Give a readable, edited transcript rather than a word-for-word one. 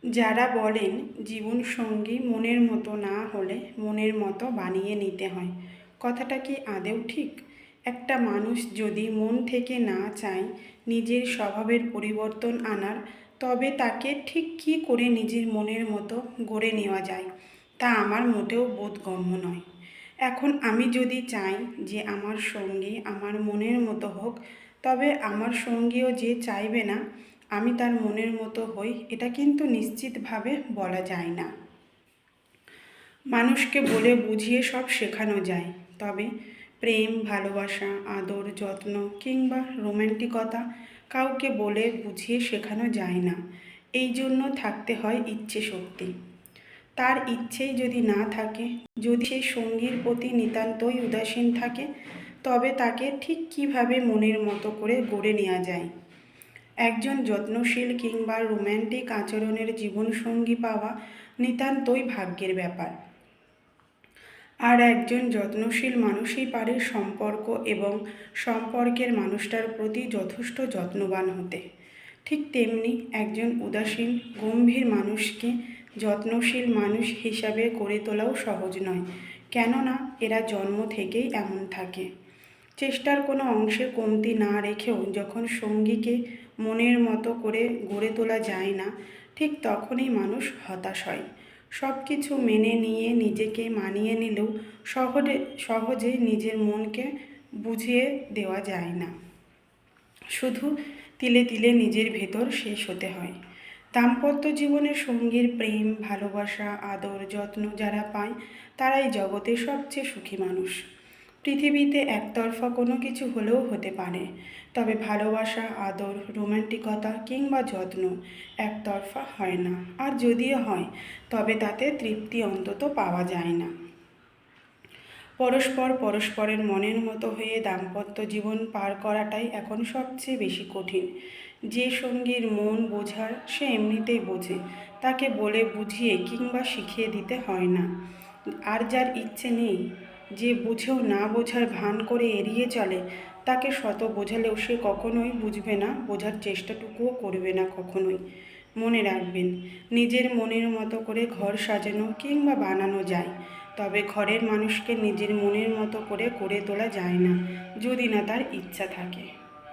যারা বলেন জীবনসঙ্গী মনের মতো না হলে মনের মতো বানিয়ে নিতে হয়, কথাটা কি আদৌ ঠিক? একটা মানুষ যদি মন থেকে না চায় নিজের স্বভাবের পরিবর্তন আনার, তবে তাকে ঠিক কী করে নিজের মনের মতো গড়ে নেওয়া যায় তা আমার মোটেও বোধগম্য নয়। এখন আমি যদি চাই যে আমার সঙ্গী আমার মনের মতো হোক, তবে আমার সঙ্গীও যে চাইবে না আমি তার মনের মতো হই, এটা কিন্তু নিশ্চিতভাবে বলা যায় না। মানুষকে বলে বুঝিয়ে সব শেখানো যায়, তবে প্রেম, ভালোবাসা, আদর, যত্ন কিংবা রোম্যান্টিকতা কাউকে বলে বুঝিয়ে শেখানো যায় না। এই জন্য থাকতে হয় ইচ্ছে শক্তি। তার ইচ্ছেই যদি না থাকে, যদি সেই সঙ্গীর প্রতি নিতান্তই উদাসীন থাকে, তবে তাকে ঠিক কিভাবে মনের মতো করে গড়ে নেওয়া যায়? একজন যত্নশীল কিংবা রোম্যান্টিক আচরণের জীবনসঙ্গী পাওয়া নিতান্তই ভাগ্যের ব্যাপার। আর একজন যত্নশীল মানুষই পারে সম্পর্ক এবং সম্পর্কের মানুষটার প্রতি যথেষ্ট যত্নবান হতে। ঠিক তেমনি একজন উদাসীন গম্ভীর মানুষকে যত্নশীল মানুষ হিসাবে গড়ে তোলাও সহজ নয়, কেননা এরা জন্ম থেকেই এমন থাকে। চেষ্টার কোনো অংশে কমতি না রেখেও যখন সঙ্গীকে মনের মতো করে গড়ে তোলা যায় না, ঠিক তখনই মানুষ হতাশ হয়। সব কিছু মেনে নিয়ে নিজেকে মানিয়ে নিলেও সহজে নিজের মনকে বুঝিয়ে দেওয়া যায় না। শুধু তিলে তিলে নিজের ভেতর শেষ হতে হয়। দাম্পত্য জীবনের সঙ্গীর প্রেম, ভালোবাসা, আদর, যত্ন যারা পায় তারাই জগতের সবচেয়ে সুখী মানুষ। পৃথিবীতে একতরফা কোনো কিছু হলেও হতে পারে, তবে ভালোবাসা, আদর, রোম্যান্টিকতা কিংবা যত্ন একতরফা হয় না। আর যদিও হয়, তবে তাতে তৃপ্তি অন্তত পাওয়া যায় না। পরস্পরের মনের মতো হয়ে দাম্পত্য জীবন পার করাটাই এখন সবচেয়ে বেশি কঠিন। যে সঙ্গীর মন বোঝার সে এমনিতেই বোঝে, তাকে বলে বুঝিয়ে কিংবা শিখিয়ে দিতে হয় না। আর যার ইচ্ছে নেই, যে বুঝেও না বোঝার ভান করে এড়িয়ে চলে, তাকে শত বোঝালেও সে কখনোই বুঝবে না, বোঝার চেষ্টাটুকুও করবে না কখনোই। মনে রাখবেন, নিজের মনের মতো করে ঘর সাজানো কিংবা বানানো যায়, তবে ঘরের মানুষকে নিজের মনের মতো করে গড়ে তোলা যায় না, যদি না তার ইচ্ছা থাকে।